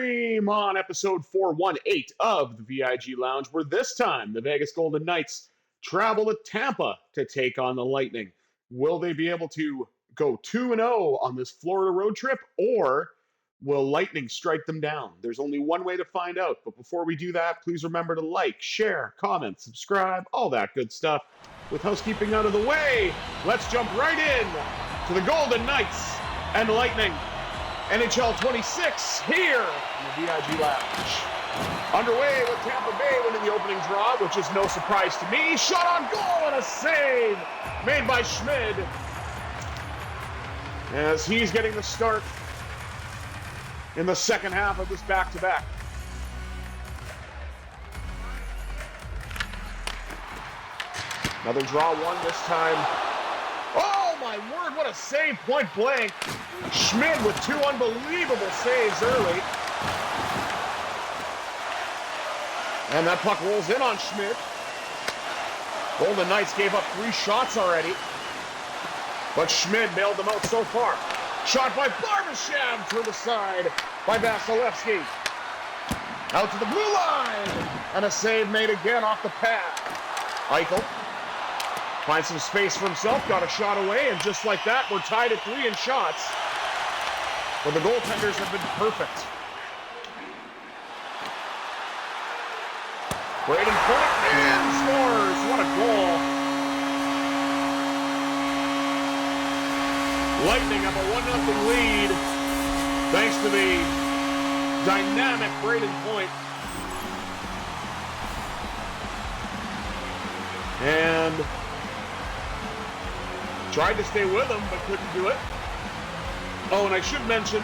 stream on episode 418 of the VIG Lounge, where this time the Vegas Golden Knights travel to Tampa to take on the Lightning. Will they be able to go 2-0 on this Florida road trip, or will Lightning strike them down? There's only one way to find out, but before we do that, please remember to like, share, comment, subscribe, all that good stuff. With housekeeping out of the way, let's jump right in to the Golden Knights and Lightning. NHL 26 here in the VIG Lounge. Underway with Tampa Bay winning the opening draw, which is no surprise to me. Shot on goal and a save made by Schmid as he's getting the start in the second half of this back-to-back. Another draw one this time. Oh my word, what a save, point blank. Schmid with two unbelievable saves early. And that puck rolls in on Schmid. Golden Knights gave up 3 shots already, but Schmid bailed them out so far. Shot by Barbashev through the side by Vasilevsky. Out to the blue line, and a save made again off the pad. Eichel finds some space for himself, got a shot away, and just like that, we're tied at 3 in shots. But the goaltenders have been perfect. Braden Point and scores. What a goal. Lightning have a 1-0 lead thanks to the dynamic Braden Point. And tried to stay with him, but couldn't do it. Oh, and I should mention,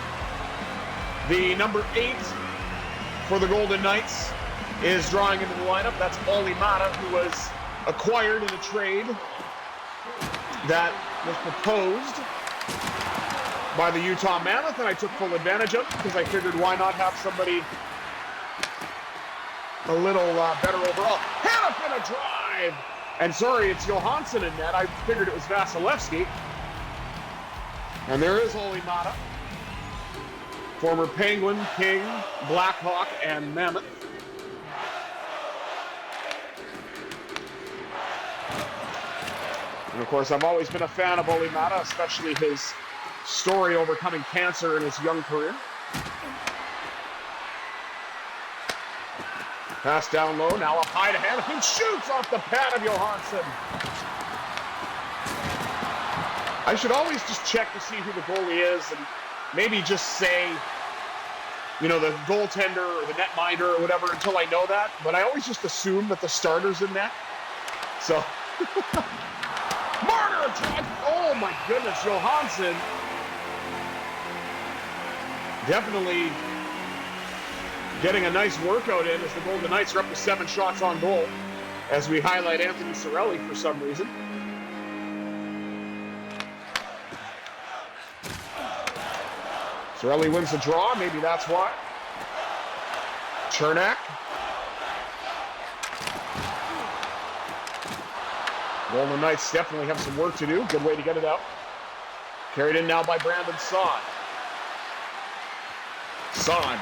the number 8 for the Golden Knights is drawing into the lineup. That's Olli Mata, who was acquired in a trade that was proposed by the Utah Mammoth, and I took full advantage of it because I figured why not have somebody a little better overall. Hannafin a drive! And sorry, it's Johansson in net. I figured it was Vasilevsky. And there is Olli Mata, former Penguin, King, Blackhawk, and Mammoth. And of course, I've always been a fan of Olli Mata, especially his story overcoming cancer in his young career. Pass down low, now up high to Hannafin, shoots off the pad of Johansson. I should always just check to see who the goalie is and maybe just say, you know, the goaltender or the netminder or whatever until I know that. But I always just assume that the starter's in net. So, Marner, oh my goodness, Johansson. Definitely getting a nice workout in as the Golden Knights are up to 7 shots on goal as we highlight Anthony Cirelli for some reason. Cirelli wins the draw, maybe that's why. Chernak. Golden Knights definitely have some work to do. Good way to get it out. Carried in now by Brandon Saad. Saad.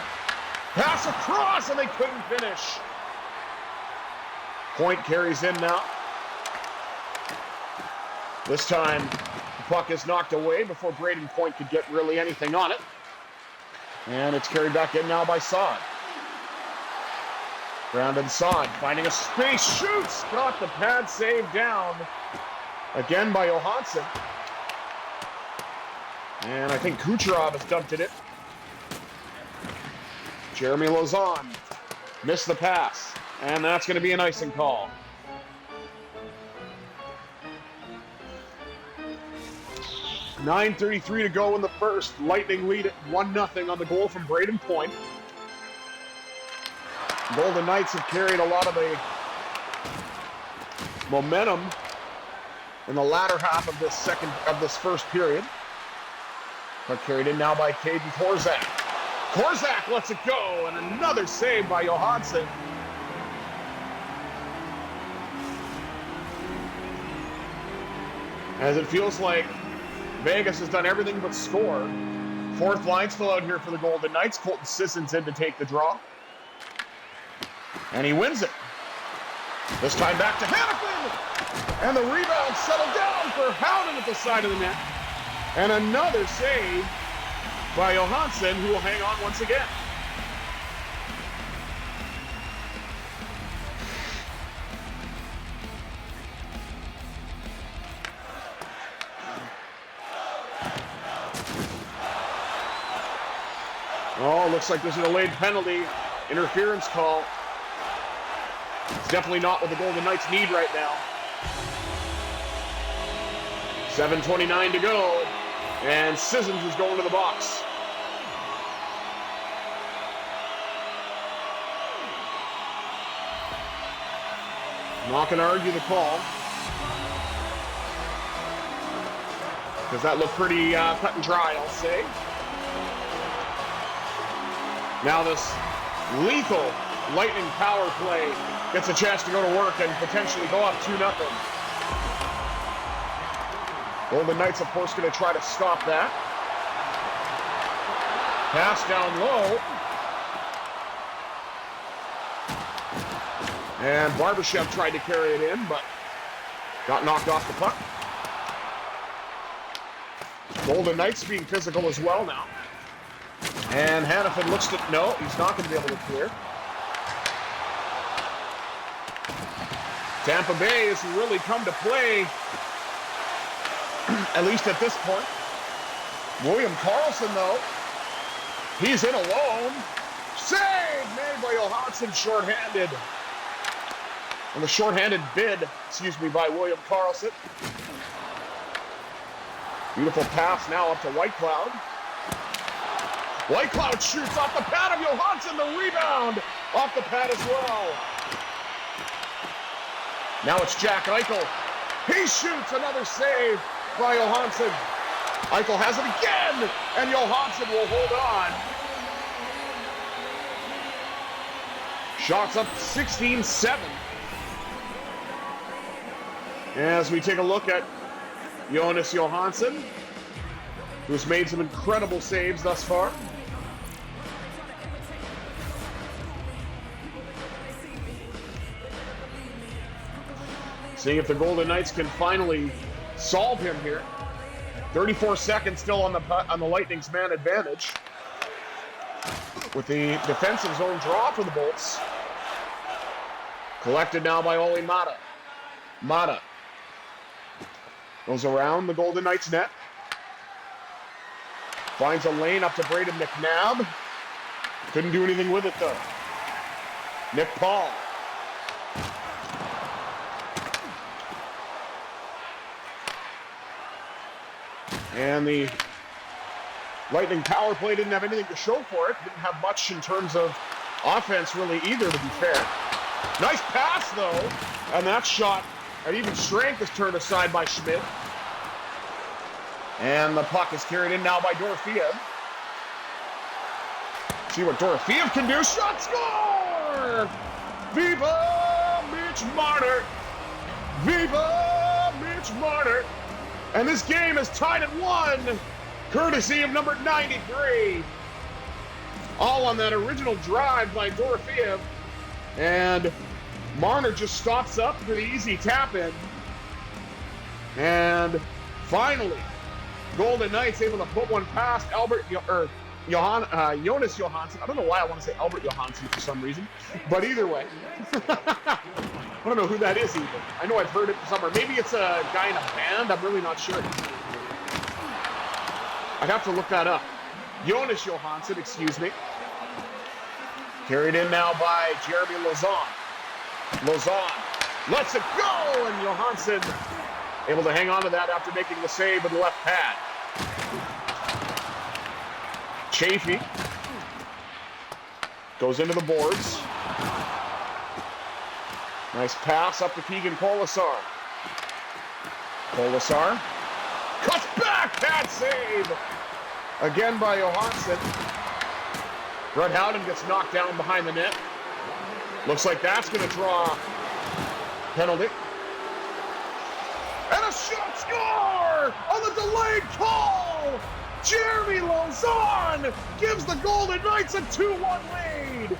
Pass across, and they couldn't finish. Point carries in now. This time, the puck is knocked away before Braden Point could get really anything on it. And it's carried back in now by Saad. Brandon Saad finding a space, shoots, got the pad saved down. Again by Johansson. And I think Kucherov has dumped it in. Jeremy Lauzon missed the pass, and that's going to be an icing call. .9:33 to go in the first. Lightning lead at 1-0 on the goal from Braden Point. Golden Knights have carried a lot of the momentum in the latter half of this first period. But carried in now by Caden Korczak. Korczak lets it go, and another save by Johansson. As it feels like Vegas has done everything but score Fourth line still out here for the Golden Knights. Colton Sissons in to take the draw. And he wins it. This time back to Hannafin. And the rebound settled down for Howden at the side of the net. And another save by Johansson, who will hang on once again. Oh, looks like there's a delayed penalty. Interference call. It's definitely not what the Golden Knights need right now. 7:29 to go. And Sissons is going to the box. Not going to argue the call, because that looked pretty cut and dry, I'll say. Now this lethal Lightning power play gets a chance to go to work and potentially go up 2-0. Golden Knights, of course, going to try to stop that. Pass down low. And Barbashev tried to carry it in, but got knocked off the puck. Golden Knights being physical as well now. And Hannafin looks to, no, he's not going to be able to clear. Tampa Bay has really come to play, at least at this point. William Karlsson, though, he's in alone. Save made by Johansson, shorthanded. And the shorthanded bid, by William Karlsson. Beautiful pass now up to Whitecloud. Whitecloud shoots off the pad of Johansson, the rebound off the pad as well. Now it's Jack Eichel. He shoots, another save by Johansson. Eichel has it again, and Johansson will hold on. Shots up 16-7. As we take a look at Jonas Johansson, who's made some incredible saves thus far. Seeing if the Golden Knights can finally solve him here. 34 seconds still on the Lightning's man advantage. With the defensive zone draw for the Bolts. Collected now by Olli Mata. Mata goes around the Golden Knights net. Finds a lane up to Braden McNabb. Couldn't do anything with it though. Nick Paul. And the Lightning power play didn't have anything to show for it. Didn't have much in terms of offense really either, to be fair. Nice pass though. And that shot at even strength is turned aside by Schmidt. And the puck is carried in now by Dorofeev. See what Dorofeev can do. Shot, score! Viva Mitch Marner! Viva Mitch Marner! And this game is tied at 1, courtesy of number 93. All on that original drive by Dorofeev. And Marner just stops up for the easy tap-in. And finally, Golden Knights able to put one past Jonas Johansson. I don't know why I want to say Albert Johansson for some reason, but either way. I don't know who that is even. I know I've heard it somewhere. Maybe it's a guy in a band. I'm really not sure. I'd have to look that up. Jonas Johansson, excuse me. Carried in now by Jeremy Lauzon. Lauzon lets it go, and Johansson able to hang on to that after making the save with the left pad. Chafee goes into the boards. Nice pass up to Keegan Colasar. Colasar cuts back, bad save. Again by Johansson. Brett Howden gets knocked down behind the net. Looks like that's going to draw penalty. And a shot, score on the delayed call. Jeremy Lauzon gives the Golden Knights a 2-1 lead.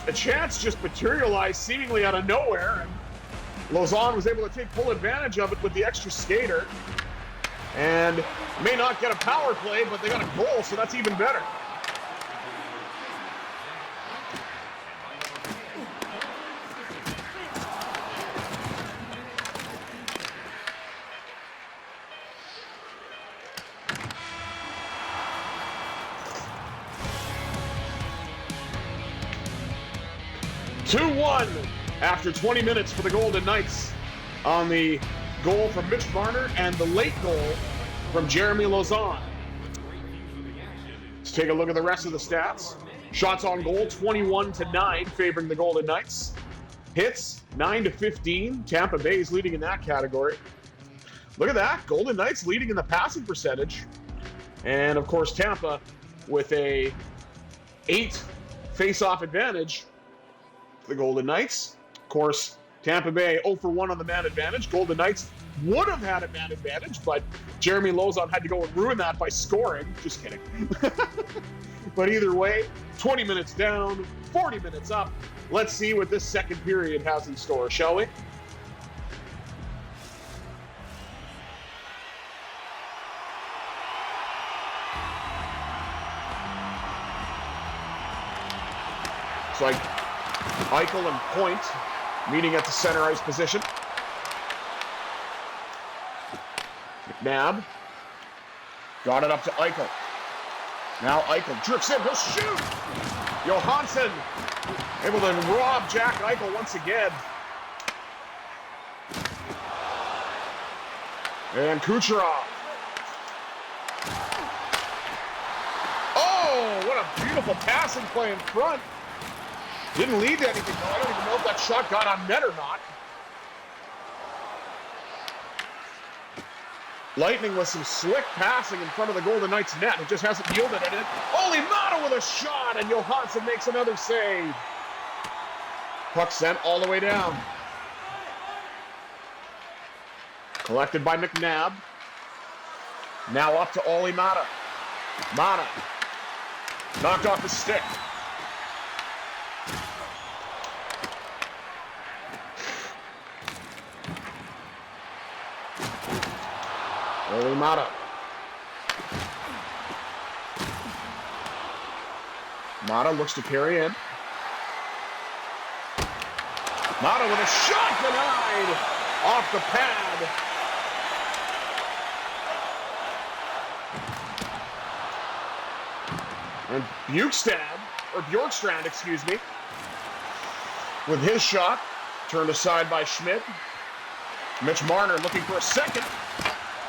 A chance just materialized seemingly out of nowhere, and Lauzon was able to take full advantage of it with the extra skater. And may not get a power play, but they got a goal, so that's even better. After 20 minutes for the Golden Knights on the goal from Mitch Marner and the late goal from Jeremy Lauzon. Let's take a look at the rest of the stats. Shots on goal, 21-9, favoring the Golden Knights. Hits, 9-15. Tampa Bay is leading in that category. Look at that. Golden Knights leading in the passing percentage. And, of course, Tampa with a 8 face-off advantage. The Golden Knights. Of course, Tampa Bay 0 for 1 on the man advantage. Golden Knights would have had a man advantage, but Jeremy Lauzon had to go and ruin that by scoring. Just kidding. But either way, 20 minutes down, 40 minutes up. Let's see what this second period has in store, shall we? It's like Eichel and Point meeting at the center ice position. McNabb got it up to Eichel. Now Eichel drifts in, he'll shoot! Johansson able to rob Jack Eichel once again. And Kucherov. Oh, what a beautiful passing play in front. Didn't lead to anything, though. I don't even know if that shot got on net or not. Lightning with some slick passing in front of the Golden Knights net. It just hasn't yielded it. Olimata with a shot, and Johansson makes another save. Puck sent all the way down. Collected by McNabb. Now up to Olimata. Mata. Knocked off the stick. Olimata. Mata looks to carry in. Mata with a shot denied off the pad. And Bjorkstrand, excuse me, with his shot, turned aside by Schmidt. Mitch Marner looking for a second.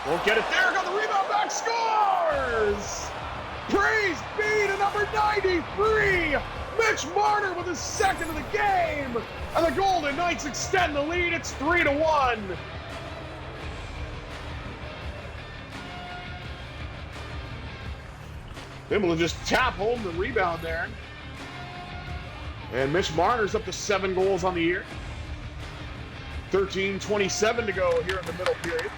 Won't get it there, got the rebound back, scores! Praise be to number 93, Mitch Marner with his second of the game! And the Golden Knights extend the lead, it's 3-1. Able to just tap home the rebound there. And Mitch Marner's up to 7 goals on the year. 13:27 to go here in the middle period.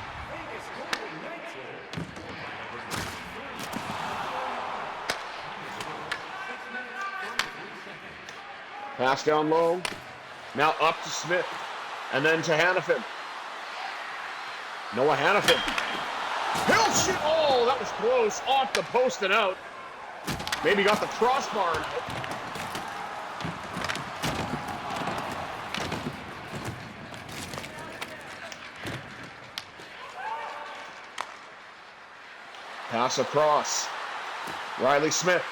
Pass down low. Now up to Smith. And then to Hanifin. Noah Hanifin. He'll shoot. Oh, that was close. Off the post and out. Maybe got the crossbar out. Pass across. Riley Smith.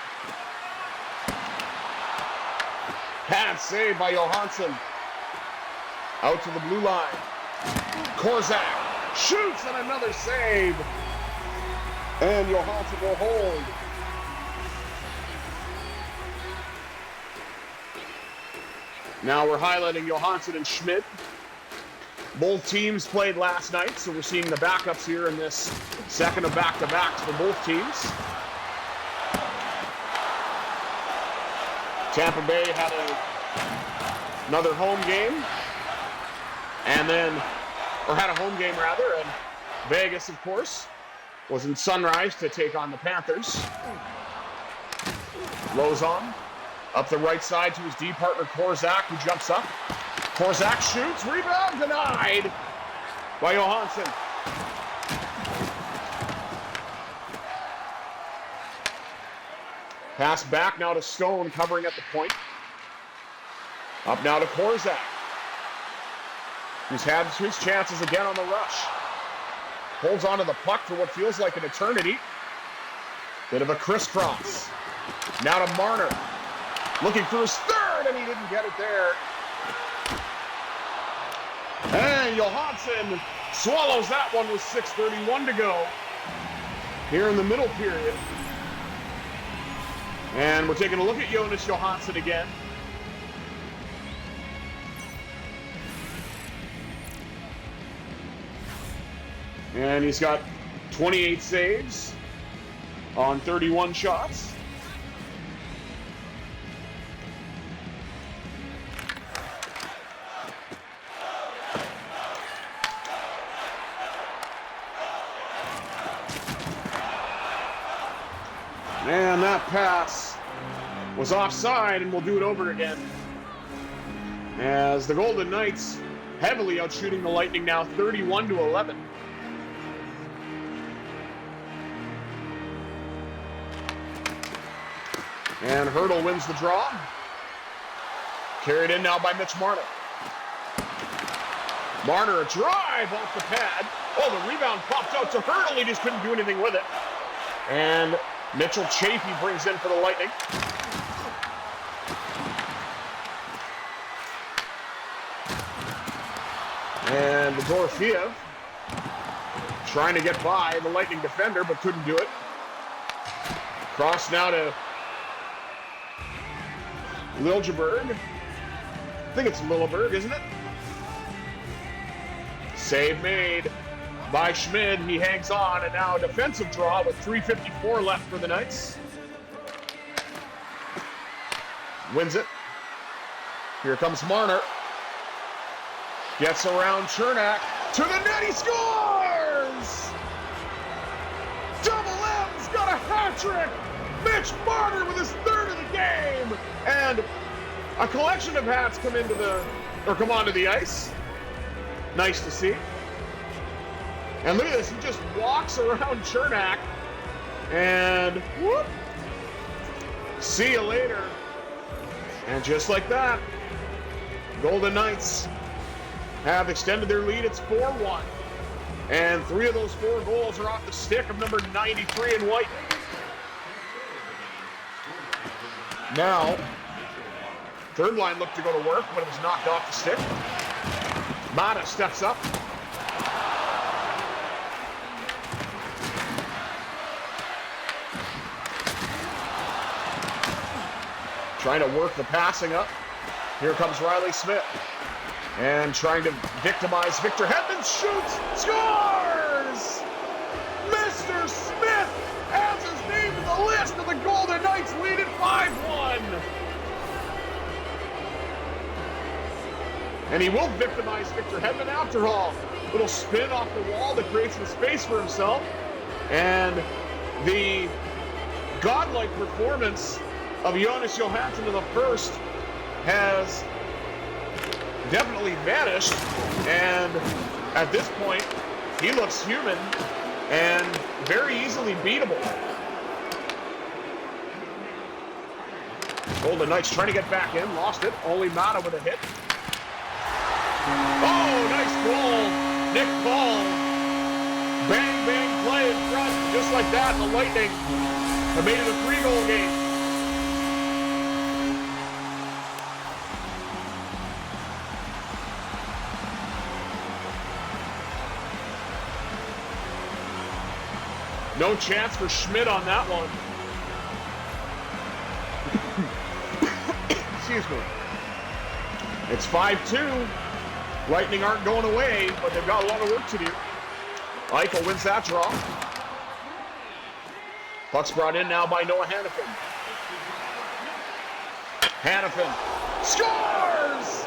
Pad save by Johansson. Out to the blue line. Korzak shoots and another save. And Johansson will hold. Now we're highlighting Johansson and Schmidt. Both teams played last night, so we're seeing the backups here in this second of back-to-backs for both teams. Tampa Bay had another home game, and then, or had a home game rather, and Vegas, of course, was in Sunrise to take on the Panthers. Lozon up the right side to his D partner Korzak, who jumps up. Korzak shoots, rebound denied by Johansson. Pass back now to Stone, covering at the point. Up now to Korzak, who's had his chances again on the rush. Holds onto the puck for what feels like an eternity. Bit of a crisscross. Now to Marner. Looking for his third, and he didn't get it there. And Johansson swallows that one with 6:31 to go here in the middle period. And we're taking a look at Jonas Johansson again. And he's got 28 saves on 31 shots. And that pass was offside, and we'll do it over again. As the Golden Knights heavily outshooting the Lightning now, 31-11. And Hurdle wins the draw. Carried in now by Mitch Marner. Marner, a drive off the pad. Oh, the rebound popped out to Hurdle. He just couldn't do anything with it. And Mitchell Chafee brings in for the Lightning. And Dorofeev trying to get by the Lightning defender, but couldn't do it. Cross now to Liljeberg. I think it's Lilleberg, isn't it? Save made by Schmid. He hangs on, and now a defensive draw with 3:54 left for the Knights. Wins it. Here comes Marner. Gets around Chernak to the net. He scores! Double M's got a hat trick. Mitch Marner with his third of the game, and a collection of hats come onto the ice. Nice to see. And look at this, he just walks around Chernak, and whoop, see you later. And just like that, Golden Knights have extended their lead. It's 4-1. And 3 of those 4 goals are off the stick of number 93 in white. Now, third line looked to go to work, but it was knocked off the stick. Mata steps up. Trying to work the passing up. Here comes Riley Smith. And trying to victimize Victor Hedman. Shoots! Scores! Mr. Smith adds his name to the list of the Golden Knights, lead at 5-1. And he will victimize Victor Hedman after all. Little spin off the wall that creates some space for himself. And the godlike performance of Jonas Johansson in the first has definitely vanished, and at this point he looks human and very easily beatable. Golden Knights trying to get back in, lost it, only Mata with a hit. Oh, nice goal, Nick Paul. Bang bang play in front, just like that, and the Lightning have made it a 3-goal game. No chance for Schmidt on that one. Excuse me. It's 5-2. Lightning aren't going away, but they've got a lot of work to do. Eichel wins that draw. Puck's brought in now by Noah Hannafin. Hannafin scores!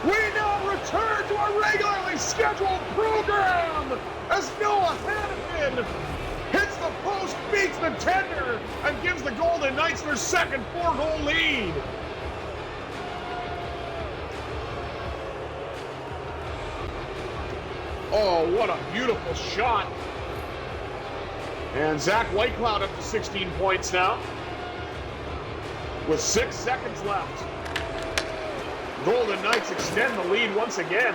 We now return to our regularly scheduled program as Noah Hannafin hits the post, beats the tender, and gives the Golden Knights their second 4-goal lead. Oh, what a beautiful shot. And Zach Whitecloud up to 16 points now with 6 seconds left. Golden Knights extend the lead once again.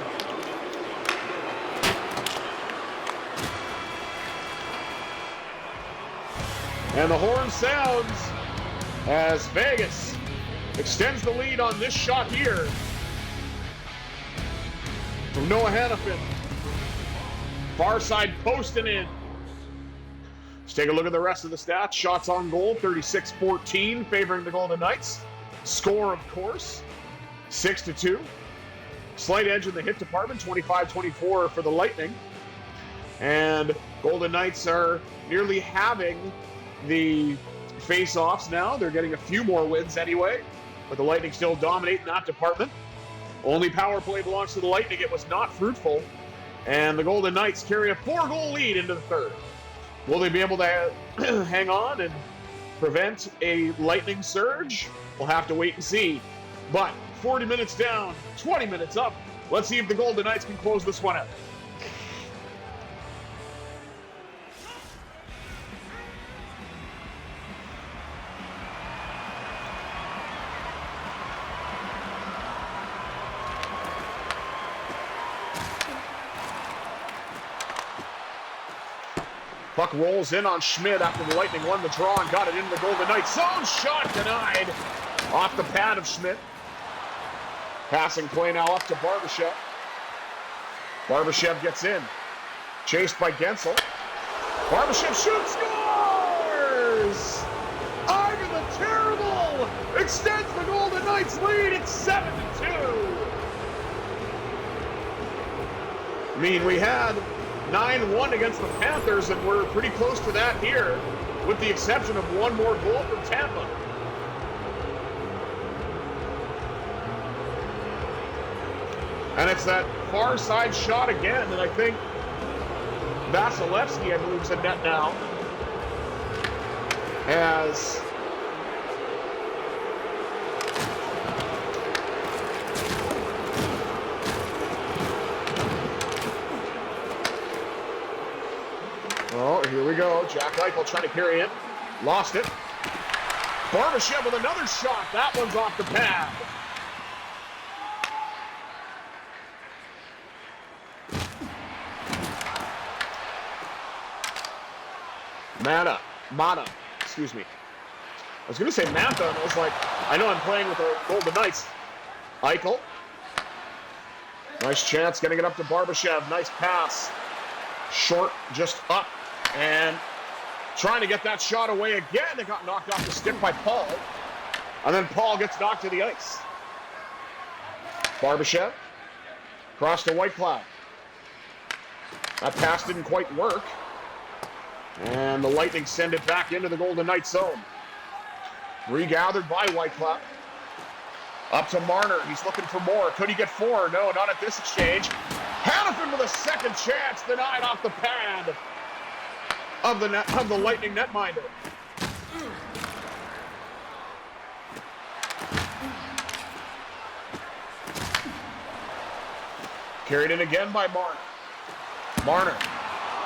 And the horn sounds as Vegas extends the lead on this shot here from Noah Hannafin. Far side posting in. Let's take a look at the rest of the stats. Shots on goal, 36-14, favoring the Golden Knights. Score, of course, 6-2. Slight edge in the hit department, 25-24 for the Lightning. And Golden Knights are nearly having the face-offs now. They're getting a few more wins anyway, but the Lightning still dominate in that department. Only power play belongs to the Lightning. It was not fruitful. And the Golden Knights carry a 4-goal lead into the third. Will they be able to hang on and prevent a lightning surge? We'll have to wait and see. But 40 minutes down, 20 minutes up. Let's see if the Golden Knights can close this one out. Puck rolls in on Schmidt after the Lightning won the draw and got it into the Golden Knights zone. Shot denied off the pad of Schmidt. Passing play now up to Barbashev. Barbashev gets in. Chased by Gensel. Barbashev shoots, scores! Ivan the Terrible extends the Golden Knights lead. It's 7-2. I mean, we had 9-1 against the Panthers, and we're pretty close to that here, with the exception of one more goal from Tampa. And it's that far side shot again, and I think Vasilevsky, I believe, is in net now, as oh, here we go. Jack Eichel trying to carry it. Lost it. Barbashev with another shot. That one's off the pad. Mata, excuse me. I was going to say Manta, and I was like, I know I'm playing with the Golden Knights. Eichel. Nice chance getting it up to Barbashev. Nice pass. Short, just up. And trying to get that shot away again. It got knocked off the stick by Paul. And then Paul gets knocked to the ice. Barbashev. Cross to Whitecloud. That pass didn't quite work. And the Lightning send it back into the Golden Knights zone. Regathered by Whitecloud. Up to Marner. He's looking for more. Could he get 4? No, not at this exchange. Hannafin with a second chance. Denied off the pad of the Lightning netminder. Carried in again by Marner. Marner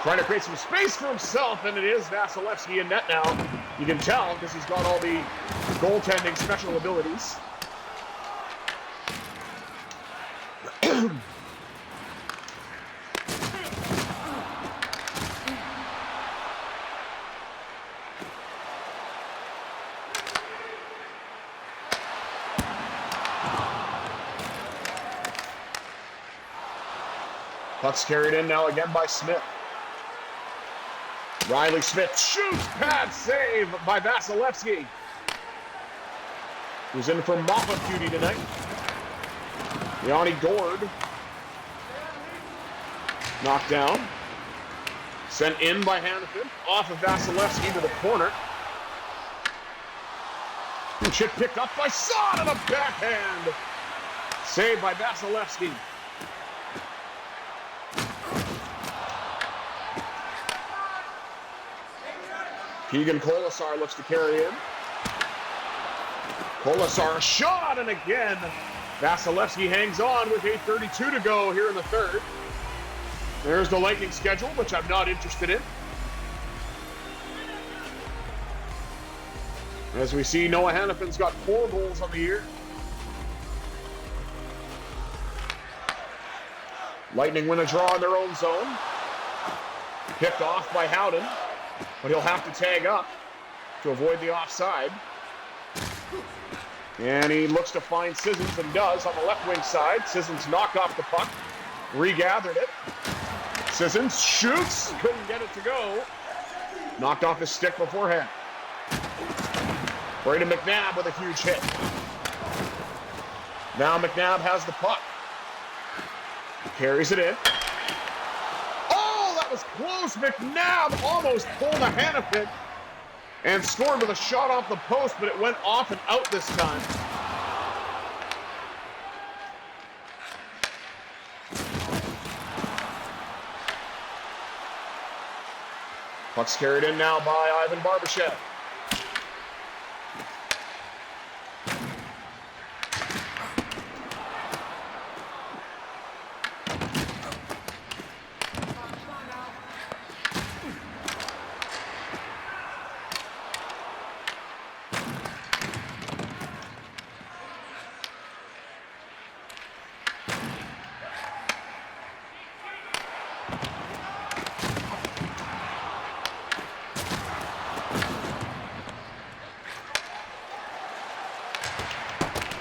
trying to create some space for himself, and it is Vasilevsky in net now. You can tell because he's got all the goaltending special abilities. Puck's carried in now again by Smith. Riley Smith shoots, pad save by Vasilevsky, who's in for mop-up duty tonight. Yanni Gord knocked down. Sent in by Hannafin, off of Vasilevsky to the corner. Huge hit picked up by Son on a backhand. Saved by Vasilevsky. Keegan Colasar looks to carry in. Colasar shot, and again, Vasilevsky hangs on with 8:32 to go here in the third. There's the Lightning schedule, which I'm not interested in. As we see, Noah Hannafin's got 4 goals on the year. Lightning win a draw in their own zone. Picked off by Howden, but he'll have to tag up to avoid the offside. And he looks to find Sissons and does on the left wing side. Sissons knocked off the puck, regathered it. Sissons shoots, couldn't get it to go. Knocked off his stick beforehand. Brayden McNabb with a huge hit. Now McNabb has the puck. Carries it in. Oh, that was close. McNabb almost pulled a Hannafin and scored with a shot off the post, but it went off and out this time. Puck's carried in now by Ivan Barbashev.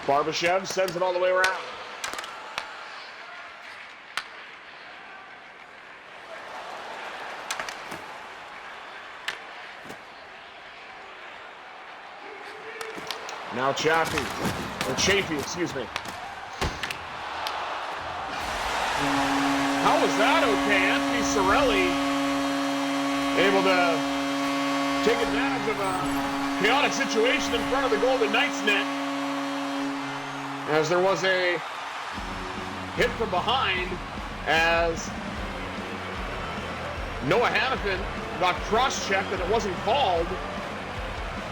Barbashev sends it all the way around. Now Chafee, excuse me. How was that okay? Anthony Cirelli able to take advantage of a chaotic situation in front of the Golden Knights net, as there was a hit from behind as Noah Hannafin got cross-checked and it wasn't called.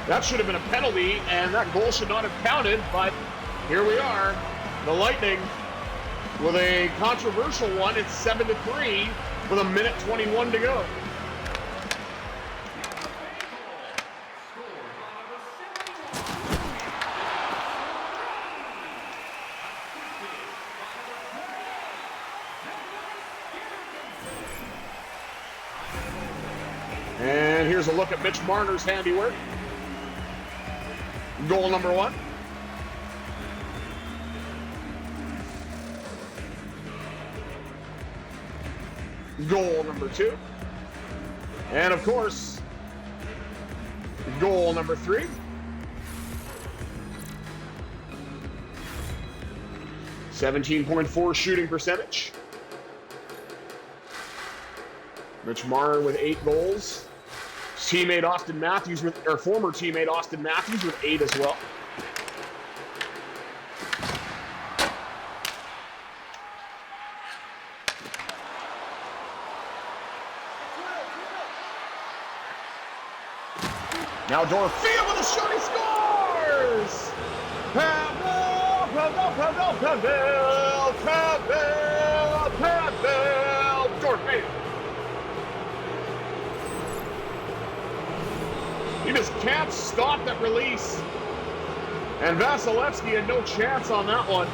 That should have been a penalty, and that goal should not have counted, but here we are. The Lightning with a controversial one. It's 7-3 with 1:21 to go. And here's a look at Mitch Marner's handiwork. Goal number 1. Goal number 2. And of course, goal number 3. .4 shooting percentage. Mitch Marner with 8 goals. Teammate Austin Matthews former teammate Austin Matthews with 8 as well. Now Dorfield with a shot, he scores! Pavel, Dorfield. He just can't stop that release. And Vasilevsky had no chance on that one.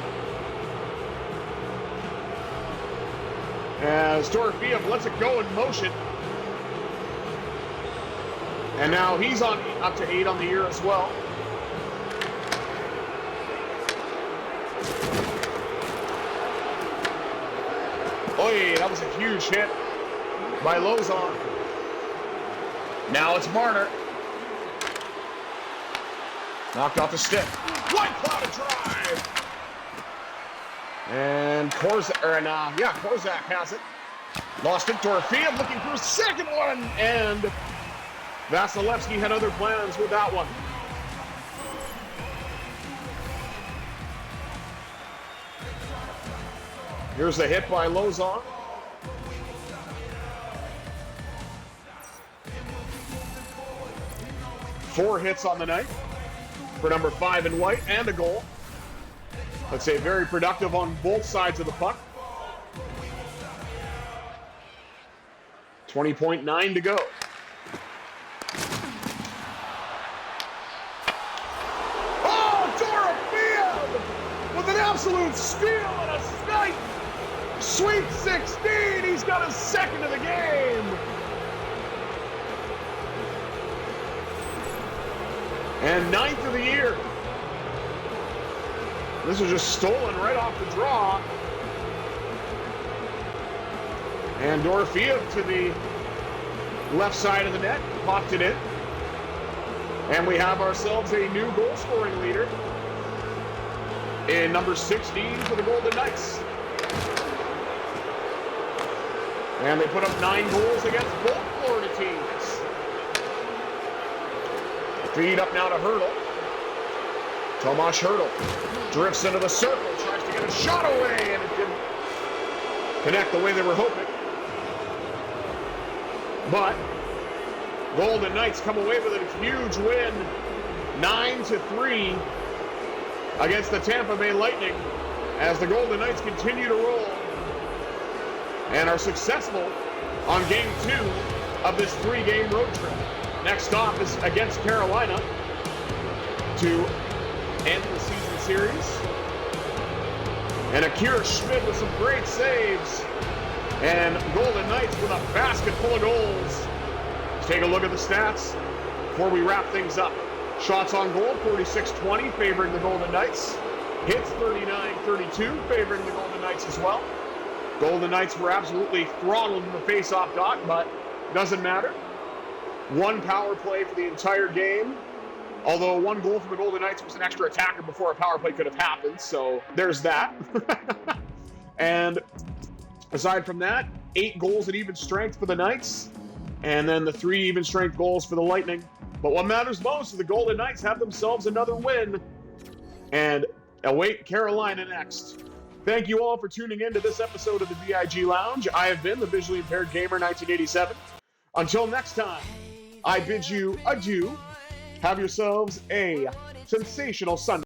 As Dorofeev lets it go in motion. And now he's on up to 8 on the year as well. Oy, that was a huge hit by Lozon. Now it's Marner. Knocked off the stick. White Cloud drive. And Korzak has it. Lost it. Dorofeev looking for a second one. And Vasilevsky had other plans with that one. Here's the hit by Lozon. Four hits on the night for number 5 in white and a goal. Let's say very productive on both sides of the puck. 20.9 to go. Oh, Dorothea with an absolute steal and a snipe. Sweet 16, he's got his second of the game. And 9th of the year. This was just stolen right off the draw. And Dorothea to the left side of the net, popped it in. And we have ourselves a new goal-scoring leader in number 16 for the Golden Knights. And they put up 9 goals against both Florida teams. Feed up now to Hurdle. Tomas Hurdle drifts into the circle, tries to get a shot away, and it didn't connect the way they were hoping. But Golden Knights come away with a huge win, 9-3 against the Tampa Bay Lightning, as the Golden Knights continue to roll and are successful on Game 2 of this 3-game road trip. Next stop is against Carolina to end the season series. And Akira Schmid with some great saves. And Golden Knights with a basket full of goals. Let's take a look at the stats before we wrap things up. Shots on goal, 46-20, favoring the Golden Knights. Hits, 39-32, favoring the Golden Knights as well. Golden Knights were absolutely throttled in the face-off dot, but doesn't matter. 1 power play for the entire game. Although 1 goal from the Golden Knights was an extra attacker before a power play could have happened, so there's that. And aside from that, 8 goals at even strength for the Knights, and then the 3 even strength goals for the Lightning. But what matters most is the Golden Knights have themselves another win and await Carolina next. Thank you all for tuning in to this episode of the VIG Lounge. I have been the Visually Impaired Gamer 1987. Until next time, I bid you adieu. Have yourselves a sensational Sunday.